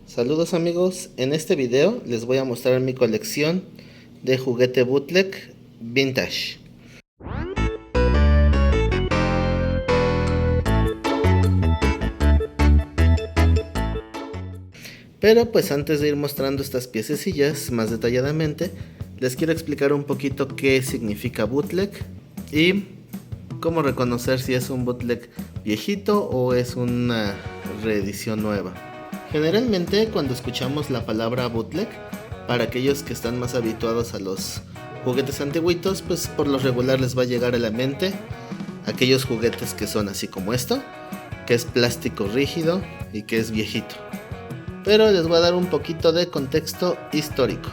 Saludos amigos, en este video les voy a mostrar mi colección de juguete bootleg vintage. Pero pues antes de ir mostrando estas piececillas más detalladamente, les quiero explicar un poquito qué significa bootleg y cómo reconocer si es un bootleg viejito o es una reedición nueva. Generalmente cuando escuchamos la palabra bootleg, para aquellos que están más habituados a los juguetes antiguitos, pues por lo regular les va a llegar a la mente aquellos juguetes que son así como esto, que es plástico rígido y que es viejito. Pero les voy a dar un poquito de contexto histórico.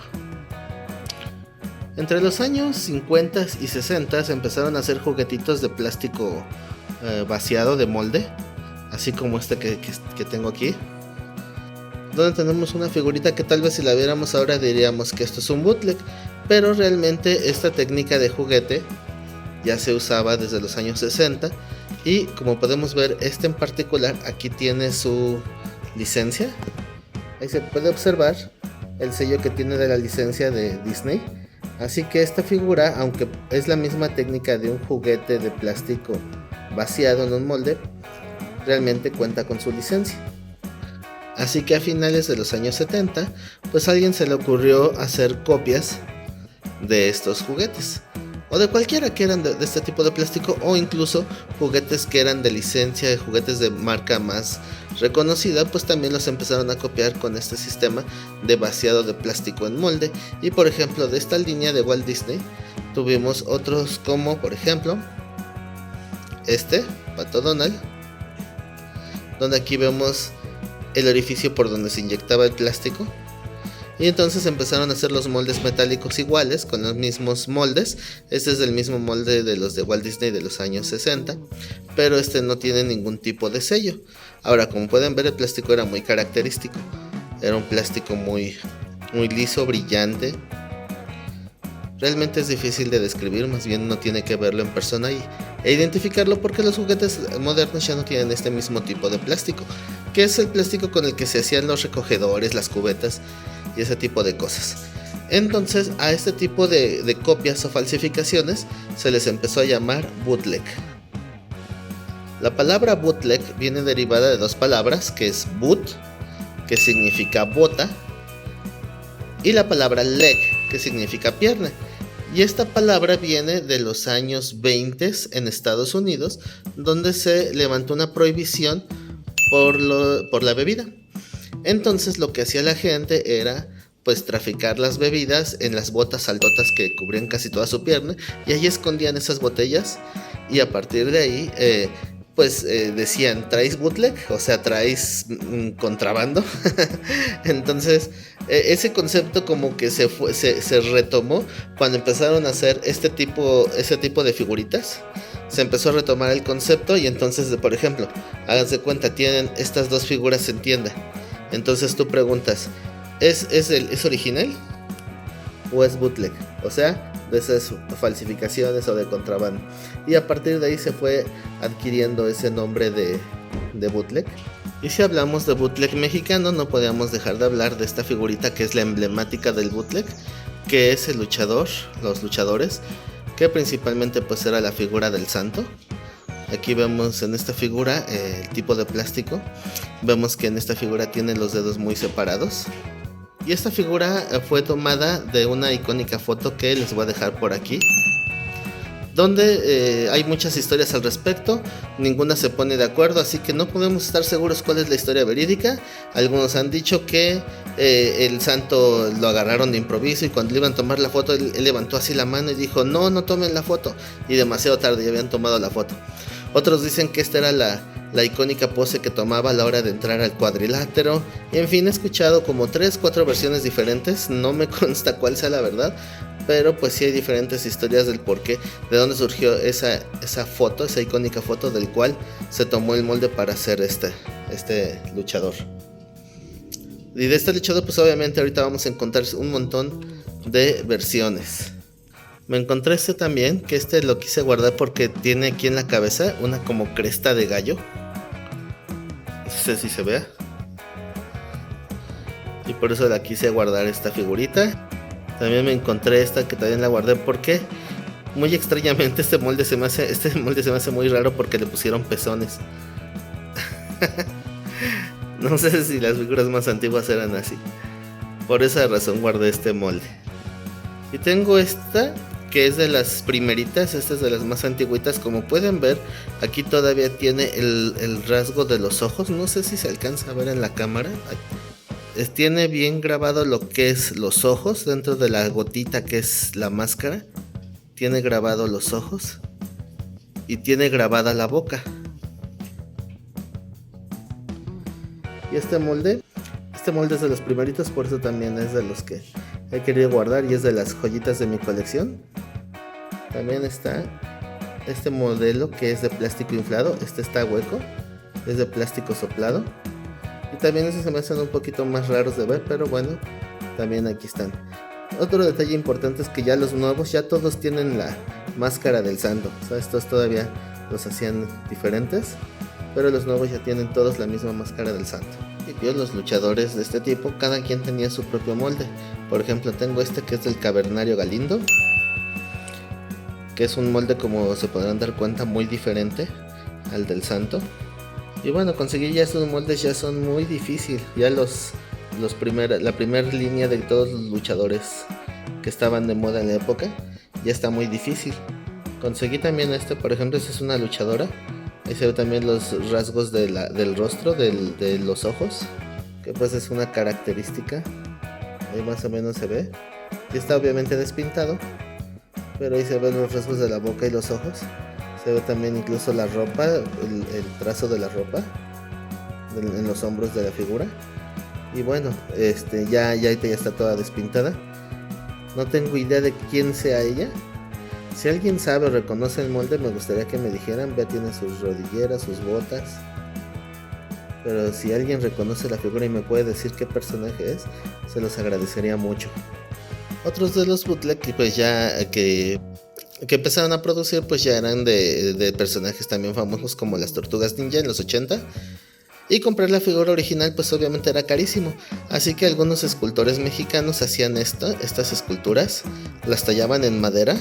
Entre los años 50 y 60 se empezaron a hacer juguetitos de plástico vaciado de molde, así como este que tengo aquí, donde tenemos una figurita que tal vez si la viéramos ahora diríamos que esto es un bootleg, pero realmente esta técnica de juguete ya se usaba desde los años 60 y como podemos ver este en particular aquí tiene su licencia. Ahí se puede observar el sello que tiene de la licencia de Disney. Así que esta figura, aunque es la misma técnica de un juguete de plástico vaciado en un molde, realmente cuenta con su licencia. Así que a finales de los años 70, pues a alguien se le ocurrió hacer copias de estos juguetes. O de cualquiera que eran de este tipo de plástico, o incluso juguetes que eran de licencia, de juguetes de marca más reconocida, pues también los empezaron a copiar con este sistema de vaciado de plástico en molde. Y por ejemplo de esta línea de Walt Disney tuvimos otros como por ejemplo este, Pato Donald, donde aquí vemos el orificio por donde se inyectaba el plástico. Y entonces empezaron a hacer los moldes metálicos iguales, con los mismos moldes. Este es del mismo molde de los de Walt Disney de los años 60, pero este no tiene ningún tipo de sello. Ahora, como pueden ver, el plástico era muy característico. Era un plástico muy liso, brillante. Realmente es difícil de describir, más bien uno tiene que verlo en persona e identificarlo, porque los juguetes modernos ya no tienen este mismo tipo de plástico, que es el plástico con el que se hacían los recogedores, las cubetas y ese tipo de cosas. Entonces a este tipo de copias o falsificaciones se les empezó a llamar bootleg. La palabra bootleg viene derivada de dos palabras, que es boot, que significa bota, y la palabra leg, que significa pierna. Y esta palabra viene de los años 20 en Estados Unidos, donde se levantó una prohibición por la bebida. Entonces lo que hacía la gente era pues traficar las bebidas en las botas altotas que cubrían casi toda su pierna, y ahí escondían esas botellas, y a partir de ahí decían, ¿traes bootleg? O sea, ¿traes contrabando? Entonces ese concepto como que se retomó cuando empezaron a hacer ese tipo de figuritas. Se empezó a retomar el concepto, y entonces, por ejemplo, háganse cuenta, tienen estas dos figuras en tienda. Entonces tú preguntas, ¿es original o es bootleg? O sea, de esas falsificaciones o de contrabando. Y a partir de ahí se fue adquiriendo ese nombre de bootleg. Y si hablamos de bootleg mexicano, no podíamos dejar de hablar de esta figurita que es la emblemática del bootleg, que es el luchador, los luchadores, que principalmente pues era la figura del santo. Aquí vemos en esta figura el tipo de plástico. Vemos que en esta figura tiene los dedos muy separados. Y esta figura fue tomada de una icónica foto que les voy a dejar por aquí, donde hay muchas historias al respecto. Ninguna se pone de acuerdo, así que no podemos estar seguros cuál es la historia verídica. Algunos han dicho que el santo lo agarraron de improviso, y cuando le iban a tomar la foto él levantó así la mano y dijo no tomen la foto, y demasiado tarde ya habían tomado la foto. Otros dicen que esta era la icónica pose que tomaba a la hora de entrar al cuadrilátero. En fin, he escuchado como 3-4 versiones diferentes, no me consta cuál sea la verdad, pero pues sí hay diferentes historias del porqué, de dónde surgió esa foto, esa icónica foto del cual se tomó el molde para hacer este luchador. Y de este luchador pues obviamente ahorita vamos a encontrar un montón de versiones. Me encontré este también, que lo quise guardar porque tiene aquí en la cabeza una como cresta de gallo. No sé si se vea. y por eso la quise guardar esta figurita. También me encontré esta que también la guardé porque muy extrañamente este molde se me hace muy raro porque le pusieron pezones. No sé si las figuras más antiguas eran así. Por esa razón guardé este molde. Y tengo esta que es de las primeritas, esta es de las más antiguitas. Como pueden ver, aquí todavía tiene el rasgo de los ojos. No sé si se alcanza a ver en la cámara. Tiene bien grabado lo que es los ojos dentro de la gotita que es la máscara. Tiene grabado los ojos y tiene grabada la boca. Y este molde es de los primeritos, por eso también es de los que he querido guardar y es de las joyitas de mi colección. También está este modelo que es de plástico inflado. Este está hueco, es de plástico soplado. Y también esos se me hacen un poquito más raros de ver, pero bueno, también aquí están. Otro detalle importante es que ya los nuevos, ya todos tienen la máscara del santo. O sea, estos todavía los hacían diferentes, pero los nuevos ya tienen todos la misma máscara del santo. Y yo, los luchadores de este tipo, cada quien tenía su propio molde. Por ejemplo, tengo este que es del Cavernario Galindo, que es un molde, como se podrán dar cuenta, muy diferente al del santo. Y bueno, conseguir ya esos moldes ya son muy difícil. Ya la primera línea de todos los luchadores que estaban de moda en la época ya está muy difícil. Conseguí también este, por ejemplo, esta es una luchadora. Ahí se ve también los rasgos del rostro, de los ojos, que pues es una característica. Ahí más o menos se ve. Y está obviamente despintado, pero ahí se ven los rasgos de la boca y los ojos. Se ve también incluso la ropa, el trazo de la ropa en los hombros de la figura. Y bueno, ya está toda despintada. No tengo idea de quién sea ella. Si alguien sabe o reconoce el molde, me gustaría que me dijeran. Vea, tiene sus rodilleras, sus botas. Pero si alguien reconoce la figura y me puede decir qué personaje es, se los agradecería mucho. Otros de los bootleg que pues ya que empezaron a producir, pues ya eran de personajes también famosos como las Tortugas Ninja en los 80. Y comprar la figura original pues obviamente era carísimo. Así que algunos escultores mexicanos hacían estas esculturas, las tallaban en madera,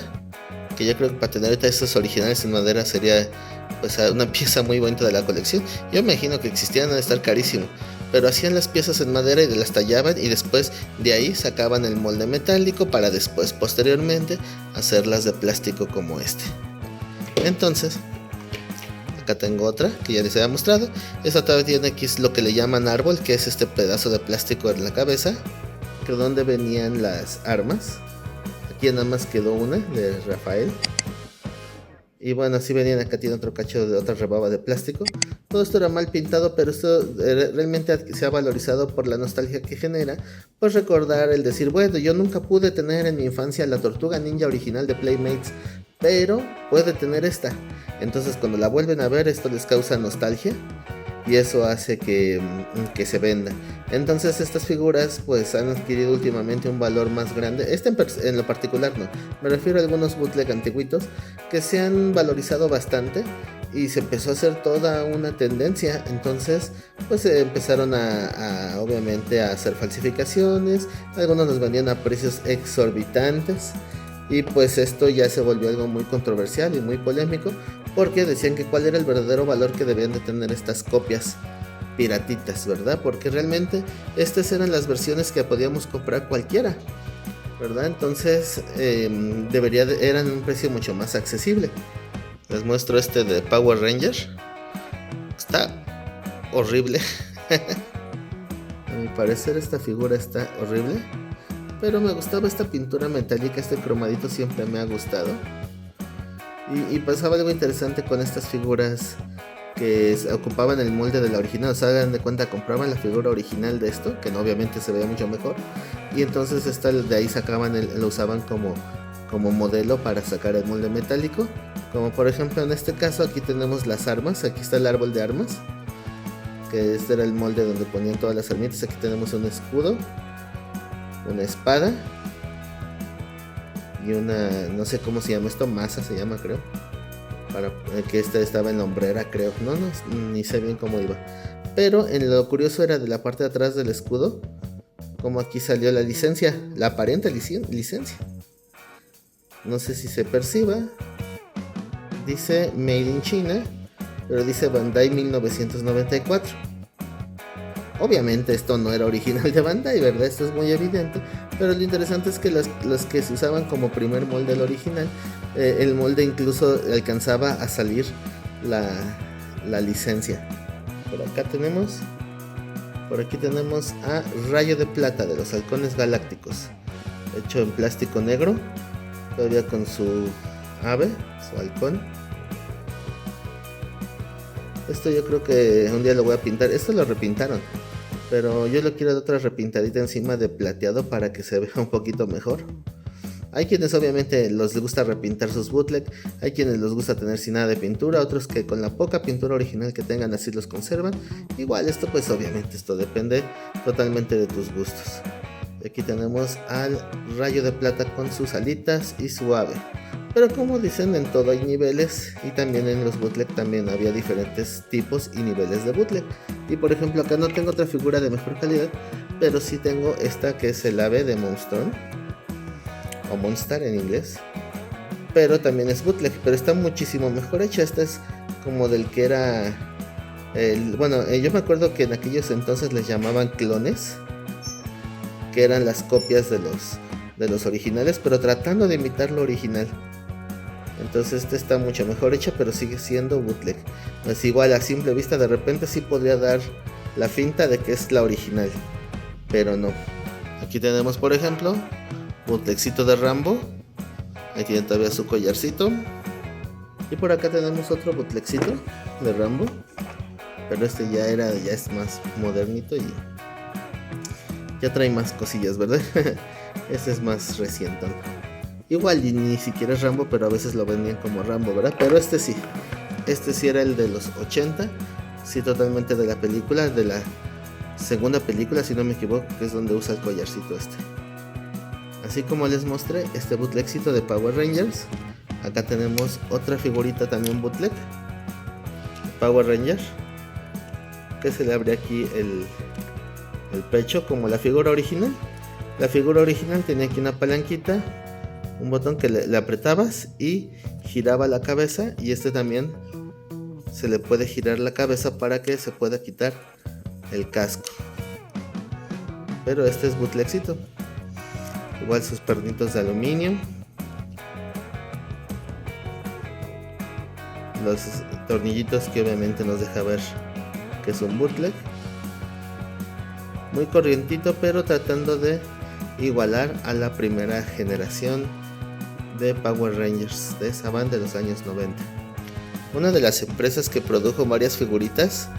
que yo creo que para tener ahorita estos originales en madera sería pues una pieza muy bonita de la colección. Yo me imagino que existían, de estar carísimo, pero hacían las piezas en madera y las tallaban y después de ahí sacaban el molde metálico para después posteriormente hacerlas de plástico como este. Entonces acá tengo otra que ya les había mostrado. Esta todavía tiene aquí lo que le llaman árbol, que es este pedazo de plástico en la cabeza, que donde venían las armas. Aquí nada más quedó una de Rafael. Y bueno, así venían. Acá tiene otro cacho de otra rebaba de plástico. Todo esto era mal pintado, pero esto realmente se ha valorizado por la nostalgia que genera. Pues recordar el decir, bueno, yo nunca pude tener en mi infancia la Tortuga Ninja original de Playmates, pero puede tener esta. Entonces cuando la vuelven a ver, esto les causa nostalgia y eso hace que se venda. Entonces estas figuras pues han adquirido últimamente un valor más grande. En lo particular no, me refiero a algunos bootleg antiguitos que se han valorizado bastante y se empezó a hacer toda una tendencia. Entonces pues empezaron a obviamente a hacer falsificaciones. Algunos los vendían a precios exorbitantes. Y pues esto ya se volvió algo muy controversial y muy polémico, porque decían que cuál era el verdadero valor que debían de tener estas copias piratitas, ¿verdad? Porque realmente estas eran las versiones que podíamos comprar cualquiera, ¿verdad? Entonces eran un precio mucho más accesible. Les muestro este de Power Ranger. Está horrible. A mi parecer esta figura está horrible, pero me gustaba esta pintura metálica, este cromadito siempre me ha gustado. Y pasaba algo interesante con estas figuras que ocupaban el molde de la original. O sea, hagan de cuenta, compraban la figura original de esto, que no, obviamente se veía mucho mejor. Y entonces de ahí sacaban lo usaban como modelo para sacar el molde metálico. Como por ejemplo en este caso, aquí tenemos las armas. Aquí está el árbol de armas, que este era el molde donde ponían todas las armitas. Aquí tenemos un escudo, una espada y una, no sé cómo se llama esto, masa se llama, creo, para que estaba en la hombrera, creo, no, ni sé bien cómo iba. Pero en lo curioso era de la parte de atrás del escudo, como aquí salió la licencia, la aparente licencia. No sé si se perciba. Dice Made in China, pero dice Bandai 1994. Obviamente esto no era original de Bandai, ¿verdad? Esto es muy evidente. Pero lo interesante es que los que se usaban como primer molde del original, el molde incluso alcanzaba a salir la licencia. Por aquí tenemos a Rayo de Plata de los Halcones Galácticos, hecho en plástico negro, todavía con su ave, su halcón. Esto yo creo que un día lo voy a pintar. Esto lo repintaron, pero yo lo quiero de otra repintadita encima de plateado para que se vea un poquito mejor. Hay quienes obviamente les gusta repintar sus bootleg, hay quienes les gusta tener sin nada de pintura, otros que con la poca pintura original que tengan así los conservan. Igual esto pues obviamente esto depende totalmente de tus gustos. Aquí tenemos al Rayo de Plata con sus alitas y su ave. Pero como dicen, en todo hay niveles, y también en los bootleg también había diferentes tipos y niveles de bootleg. Y por ejemplo acá no tengo otra figura de mejor calidad, pero sí tengo esta que es el ave de Monstron, o Monster en inglés, pero también es bootleg, pero está muchísimo mejor hecha. Esta es como del que era yo me acuerdo que en aquellos entonces les llamaban clones, que eran las copias de los originales, pero tratando de imitar lo original. Entonces esta está mucho mejor hecha, pero sigue siendo bootleg. Es igual, a simple vista de repente sí podría dar la finta de que es la original, pero no. Aquí tenemos por ejemplo bootlegcito de Rambo. Ahí tiene todavía su collarcito. Y por acá tenemos otro bootlegcito de Rambo, pero este ya es más modernito y ya trae más cosillas, ¿verdad? Este es más reciente. Igual ni siquiera es Rambo, pero a veces lo vendían como Rambo, ¿verdad? Pero este sí era el de los 80. Sí, totalmente de la película, de la segunda película, si no me equivoco, que es donde usa el collarcito este. Así como les mostré este bootlegcito de Power Rangers, acá tenemos otra figurita también bootleg, Power Ranger, que se le abre aquí el pecho como la figura original. La figura original tenía aquí una palanquita, un botón que le apretabas y giraba la cabeza, y este también se le puede girar la cabeza para que se pueda quitar el casco. Pero este es bootlegcito. Igual sus pernitos de aluminio, los tornillitos que obviamente nos deja ver que es un bootleg. Muy corrientito, pero tratando de igualar a la primera generación de Power Rangers de esa banda de los años 90. Una de las empresas que produjo varias figuritas,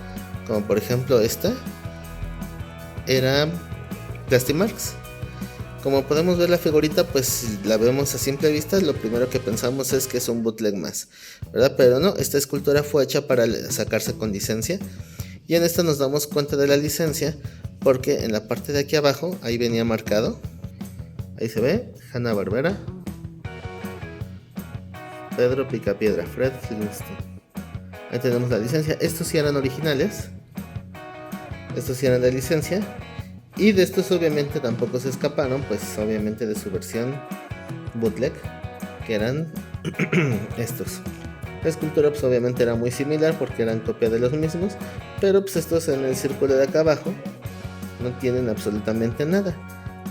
como por ejemplo esta, era Plastimarks. Como podemos ver la figurita, pues la vemos a simple vista, lo primero que pensamos es que es un bootleg más, ¿verdad? Pero no, esta escultura fue hecha para sacarse con licencia, y en esta nos damos cuenta de la licencia porque en la parte de aquí abajo, ahí venía marcado, ahí se ve, Hanna-Barbera, Pedro Picapiedra, Fred Flintstone. Ahí tenemos la licencia. Estos sí eran originales, estos sí eran de licencia. Y de estos obviamente tampoco se escaparon, pues obviamente de su versión bootleg, que eran estos. La escultura pues obviamente era muy similar porque eran copia de los mismos, pero pues estos en el círculo de acá abajo no tienen absolutamente nada,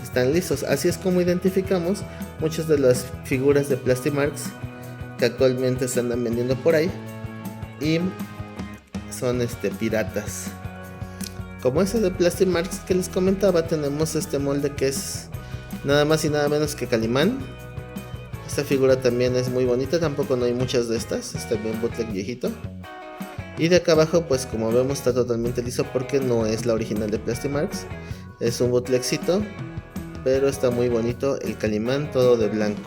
están lisos. Así es como identificamos muchas de las figuras de Plastimarks que actualmente se andan vendiendo por ahí y son piratas. Como ese de Plastimarks que les comentaba, tenemos este molde que es nada más y nada menos que Calimán. Esta figura también es muy bonita, tampoco no hay muchas de estas, es también bootleg viejito. Y de acá abajo, pues como vemos, está totalmente liso porque no es la original de Plastimarks, es un bootlegcito, pero está muy bonito el Calimán, todo de blanco.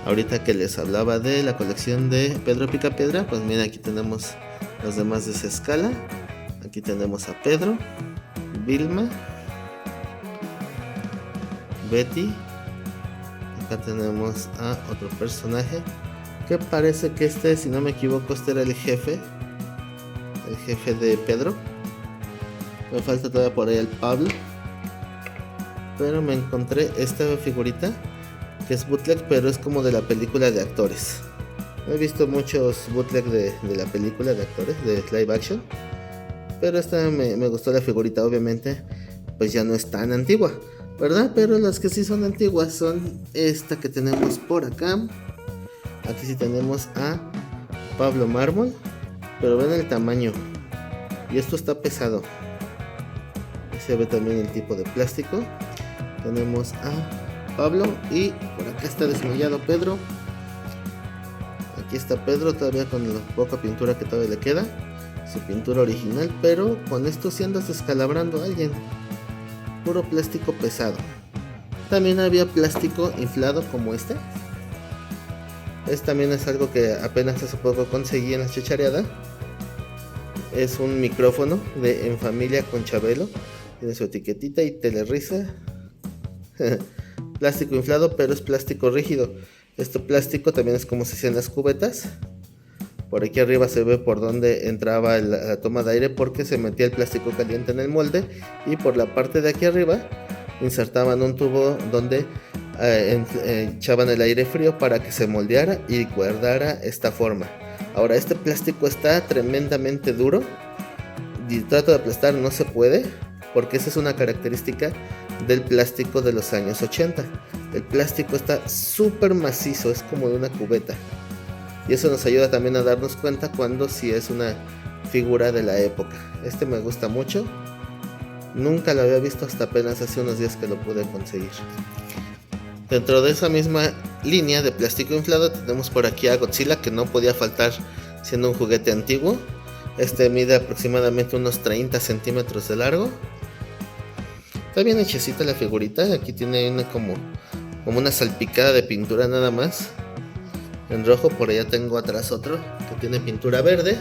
Ahorita que les hablaba de la colección de Pedro Picapiedra, pues miren, aquí tenemos los demás de esa escala. Aquí tenemos a Pedro, Vilma, Betty. Acá tenemos a otro personaje que parece que si no me equivoco, este era el jefe de Pedro. Me falta todavía por ahí el Pablo. pero me encontré esta figurita que es bootleg, pero es como de la película de actores. He visto muchos bootleg de la película de actores, de live action, pero esta me gustó la figurita. Obviamente pues ya no es tan antigua, ¿verdad? Pero las que sí son antiguas son esta que tenemos por acá. Aquí sí tenemos a Pablo Mármol, pero ven el tamaño, y esto está pesado. Se ve también el tipo de plástico. Tenemos a Pablo y por acá está desmayado Pedro. Aquí está Pedro todavía con la poca pintura que todavía le queda, su pintura original, pero con esto sí andas descalabrando a alguien. Puro plástico pesado. También había plástico inflado como este. También es algo que apenas hace poco conseguí en la chachareada. Es un micrófono de En Familia con Chabelo. Tiene su etiquetita y Telerisa. Plástico inflado, pero es plástico rígido. Este plástico también es como se hacían las cubetas. Por aquí arriba se ve por donde entraba la toma de aire, porque se metía el plástico caliente en el molde, y por la parte de aquí arriba insertaban un tubo donde echaban el aire frío para que se moldeara y guardara esta forma. Ahora este plástico está tremendamente duro y trato de aplastar, no se puede, porque esa es una característica del plástico de los años 80. El plástico está súper macizo, es como de una cubeta, y eso nos ayuda también a darnos cuenta cuando sí es una figura de la época. Me gusta mucho, nunca lo había visto hasta apenas hace unos días que lo pude conseguir. Dentro de esa misma línea de plástico inflado tenemos por aquí a Godzilla, que no podía faltar siendo un juguete antiguo. Mide aproximadamente unos 30 centímetros de largo. Está bien hechecita la figurita. Aquí tiene como una salpicada de pintura nada más en rojo. Por allá tengo atrás otro que tiene pintura verde,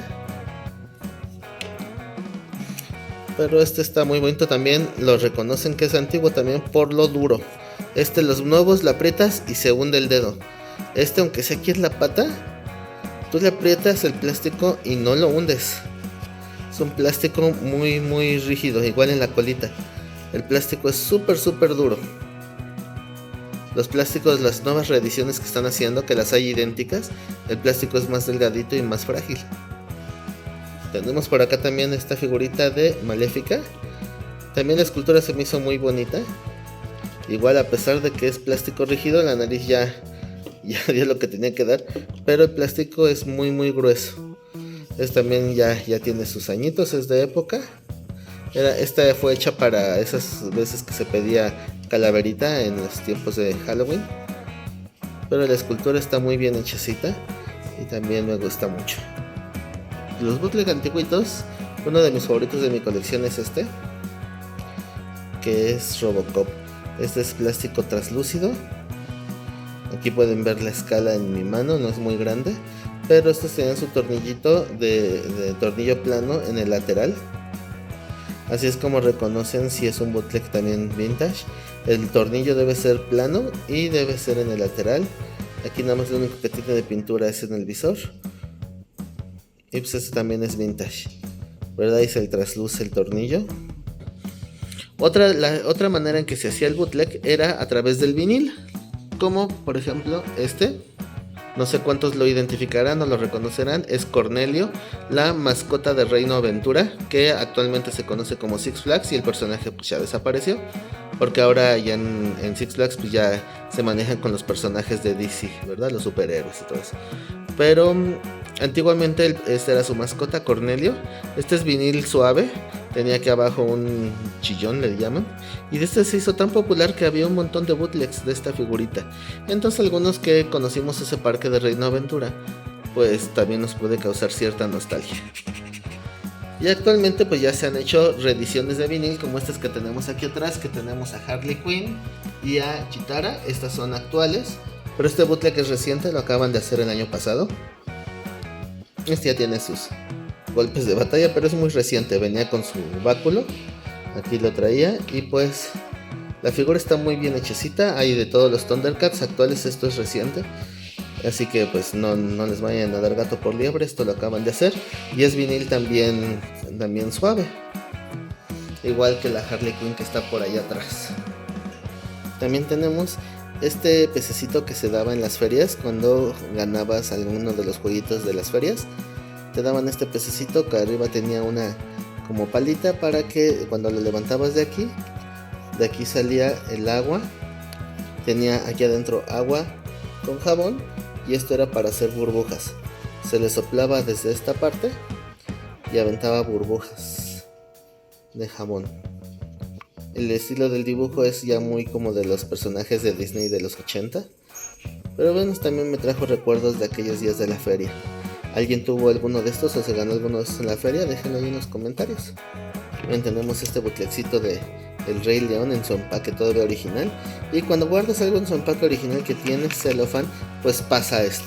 pero está muy bonito también. Lo reconocen que es antiguo también por lo duro. Los nuevos la aprietas y se hunde el dedo. Aunque sea aquí es la pata, tú le aprietas el plástico y no lo hundes. Es un plástico muy muy rígido. Igual en la colita, el plástico es súper duro. Los plásticos, las nuevas reediciones que están haciendo, que las hay idénticas, el plástico es más delgadito y más frágil. Tenemos por acá también esta figurita de Maléfica. También la escultura se me hizo muy bonita. Igual, a pesar de que es plástico rígido, la nariz ya dio lo que tenía que dar, pero el plástico es muy muy grueso. También ya tiene sus añitos, es de época. Esta fue hecha para esas veces que se pedía calaverita en los tiempos de Halloween, pero la escultura está muy bien hechecita y también me gusta mucho. Los bootleg antiguitos, uno de mis favoritos de mi colección es que es Robocop. Es plástico translúcido. Aquí pueden ver la escala en mi mano, no es muy grande, pero estos tienen su tornillito de tornillo plano en el lateral. Así es como reconocen si es un bootleg también vintage. El tornillo debe ser plano y debe ser en el lateral. Aquí nada más lo único que tiene de pintura es en el visor. Y pues este también es vintage, ¿verdad? Y se trasluce el tornillo. La otra manera en que se hacía el bootleg era a través del vinil, como por ejemplo no sé cuántos lo identificarán o lo reconocerán, es Cornelio, la mascota de Reino Aventura, que actualmente se conoce como Six Flags, y el personaje pues ya desapareció, porque ahora ya en Six Flags pues ya se manejan con los personajes de DC, ¿verdad? Los superhéroes y todo eso. Pero antiguamente era su mascota, Cornelio. Es vinil suave, tenía aquí abajo un chillón, le llaman, y se hizo tan popular que había un montón de bootlegs de esta figurita. Entonces algunos que conocimos ese parque de Reino Aventura, pues también nos puede causar cierta nostalgia. Y actualmente pues ya se han hecho reediciones de vinil, como estas que tenemos aquí atrás, que tenemos a Harley Quinn y a Chitara. Estas son actuales, pero este bootleg es reciente, lo acaban de hacer el año pasado. Ya tiene sus golpes de batalla, pero es muy reciente. Venía con su báculo, aquí lo traía, y pues la figura está muy bien hechecita. Hay de todos los Thundercats actuales, esto es reciente, así que pues no les vayan a dar gato por liebre, esto lo acaban de hacer. Y es vinil también suave, igual que la Harley Quinn que está por allá atrás. También tenemos este pececito que se daba en las ferias cuando ganabas alguno de los jueguitos de las ferias. Te daban este pececito que arriba tenía una como palita para que cuando lo levantabas de aquí salía el agua. Tenía aquí adentro agua con jabón y esto era para hacer burbujas. Se le soplaba desde esta parte y aventaba burbujas de jabón. El estilo del dibujo es ya muy como de los personajes de Disney de los 80. Pero bueno, también me trajo recuerdos de aquellos días de la feria. ¿Alguien tuvo alguno de estos o se ganó alguno de estos en la feria? Déjenlo ahí en los comentarios. Bien, tenemos este bootlegcito de El Rey León en su empaque todavía original. Y cuando guardas algo en su empaque original que tiene celofán, pues pasa esto,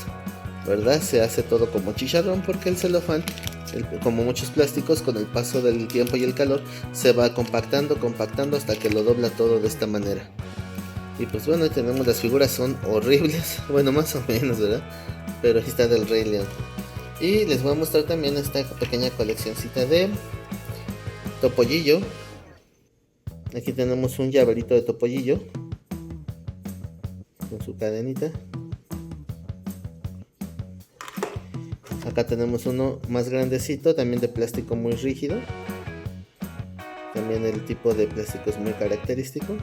¿verdad? Se hace todo como chicharrón porque el celofán, como muchos plásticos, con el paso del tiempo y el calor, se va compactando hasta que lo dobla todo de esta manera. Y pues bueno, ahí tenemos las figuras, son horribles, bueno, más o menos, ¿verdad? Pero aquí está del Rey León. Y les voy a mostrar también esta pequeña coleccioncita de Topollillo. Aquí tenemos un llaverito de Topollillo con su cadenita. Acá tenemos uno más grandecito, también de plástico muy rígido. También el tipo de plástico es muy característico.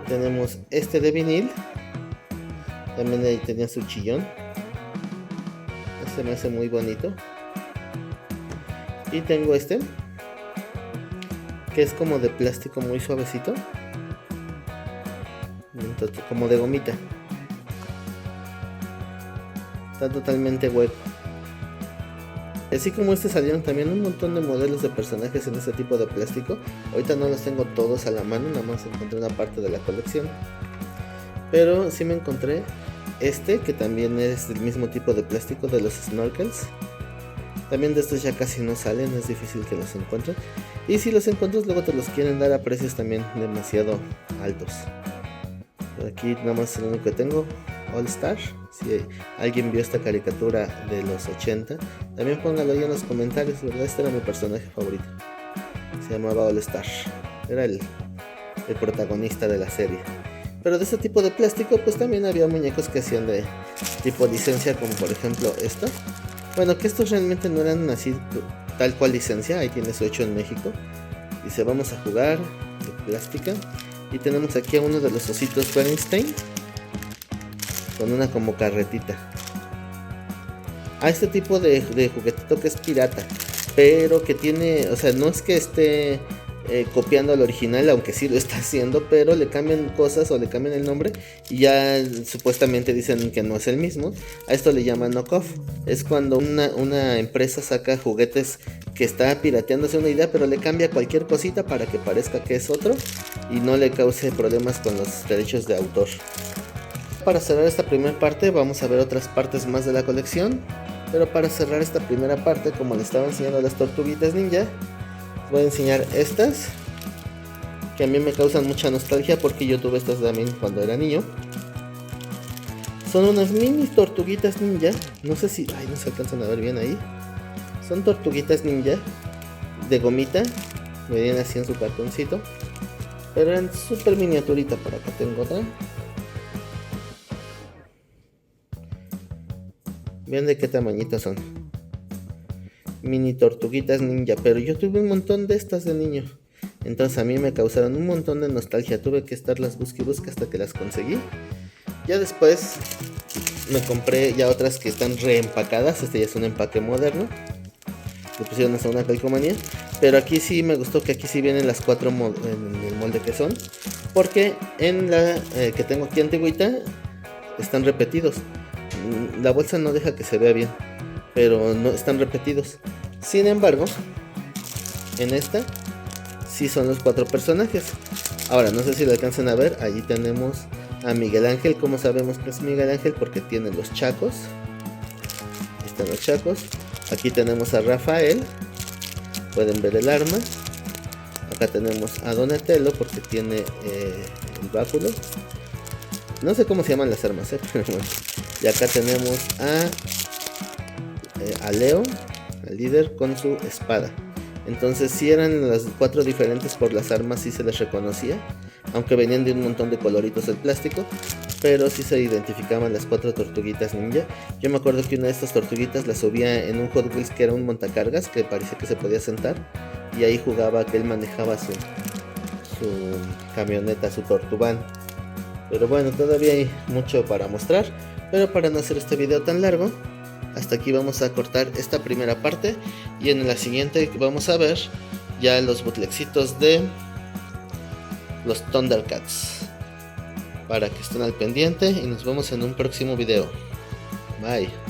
Tenemos este de vinil. También ahí tenía su chillón. Este me hace muy bonito. Y tengo este, que es como de plástico muy suavecito, como de gomita. Está totalmente hueco. Así como este salieron también un montón de modelos de personajes en este tipo de plástico. Ahorita no los tengo todos a la mano, nada más encontré una parte de la colección. Pero sí me encontré este, que también es del mismo tipo de plástico, de los snorkels. También de estos ya casi no salen, es difícil que los encuentres. Y si los encuentras luego te los quieren dar a precios también demasiado altos. Por aquí nada más el único que tengo, All Star. Si alguien vio esta caricatura de los 80, también póngalo ahí en los comentarios, ¿verdad? Este era mi personaje favorito. Se llamaba All Star. Era el protagonista de la serie. Pero de este tipo de plástico pues también había muñecos que hacían de tipo licencia, como por ejemplo esto. Bueno, que estos realmente no eran así tal cual licencia, ahí tiene su hecho en México. Dice vamos a jugar de plástica. Y tenemos aquí a uno de los ositos Bernstein con una como carretita. A este tipo de juguetito que es pirata, pero que tiene, o sea, no es que esté copiando al original, aunque sí lo está haciendo, pero le cambian cosas o le cambian el nombre y ya supuestamente dicen que no es el mismo. A esto le llaman knockoff. Es cuando una empresa saca juguetes que está pirateándose una idea, pero le cambia cualquier cosita para que parezca que es otro y no le cause problemas con los derechos de autor. Para cerrar esta primera parte vamos a ver otras partes más de la colección, pero para cerrar esta primera parte, como les estaba enseñando las tortuguitas ninja, voy a enseñar estas que a mí me causan mucha nostalgia porque yo tuve estas también cuando era niño. Son unas mini tortuguitas ninja, no sé si, no se alcanzan a ver bien ahí. Son tortuguitas ninja de gomita, venían así en su cartoncito, pero eran súper miniaturita. Por acá tengo otra. Vean de qué tamañitas son. Mini tortuguitas ninja, pero yo tuve un montón de estas de niño. Entonces a mí me causaron un montón de nostalgia. Tuve que estarlas busque y busque hasta que las conseguí. Ya después me compré ya otras que están reempacadas. Este ya es un empaque moderno. Le pusieron hasta una calcomanía. Pero aquí sí me gustó que aquí sí vienen las cuatro en el molde que son. Porque en la que tengo aquí antigüita están repetidos. La bolsa no deja que se vea bien, pero no están repetidos. Sin embargo, en esta sí son los cuatro personajes. Ahora no sé si lo alcanzan a ver. Allí tenemos a Miguel Ángel. ¿Cómo sabemos que es Miguel Ángel? Porque tiene los chacos. Ahí están los chacos. Aquí tenemos a Rafael. Pueden ver el arma. Acá tenemos a Donatello porque tiene el báculo. No sé cómo se llaman las armas, pero bueno. Y acá tenemos a Leo, el líder, con su espada. Entonces si eran las cuatro diferentes por las armas, sí se les reconocía. aunque venían de un montón de coloritos del plástico, pero sí se identificaban las 4 tortuguitas ninja. Yo me acuerdo que una de estas tortuguitas la subía en un Hot Wheels que era un montacargas, que parecía que se podía sentar, y ahí jugaba que él manejaba su camioneta, su Tortuban. Pero bueno, todavía hay mucho para mostrar, pero para no hacer este video tan largo, hasta aquí vamos a cortar esta primera parte, y en la siguiente vamos a ver ya los bootlegcitos de los Thundercats, para que estén al pendiente, y nos vemos en un próximo video. Bye.